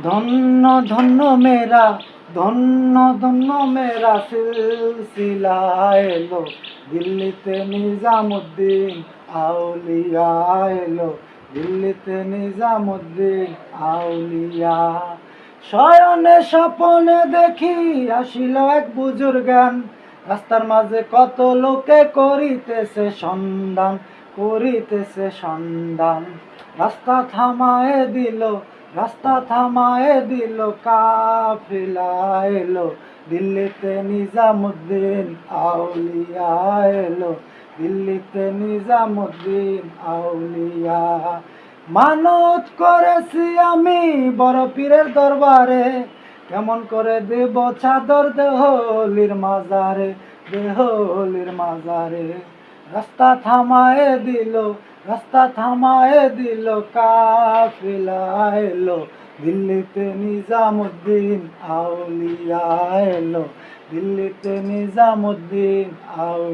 ধন্য ধন্য মেরা, ধন্য ধন্য মেরা সিলসিলা এলো, দিল্লিতে নিজামুদ্দিন আউলিয়া এলো, দিল্লিতে নিজামুদ্দিন আউলিয়া। শয়নে স্বপনে দেখি আসিল এক বুজুর্গান, রাস্তার মাঝে কত লোকে করিতেছে সন্ধান, করিতেছে সন্ধান। রাস্তা থামায়ে দিল, রাস্তা থামায়ে দিল, কাফিলা এলো, দিল্লিতে নিজামুদ্দিন আউলিয়া এলো, দিল্লিতে নিজামুদ্দিন আউলিয়া। মানত করেছি আমি বড় পীরের দরবারে, কেমন করে দেব চাদর দেহলির মাজারে, দেহলির মাজারে। রাস্তা থামায়ে দিল, রাস্তা থামায়ে দিল, কাফিলা এলো, দিল্লিতে নিজামুদ্দিন আউলিয়া এলো, দিল্লিতে নিজামুদ্দিন আউলিয়া।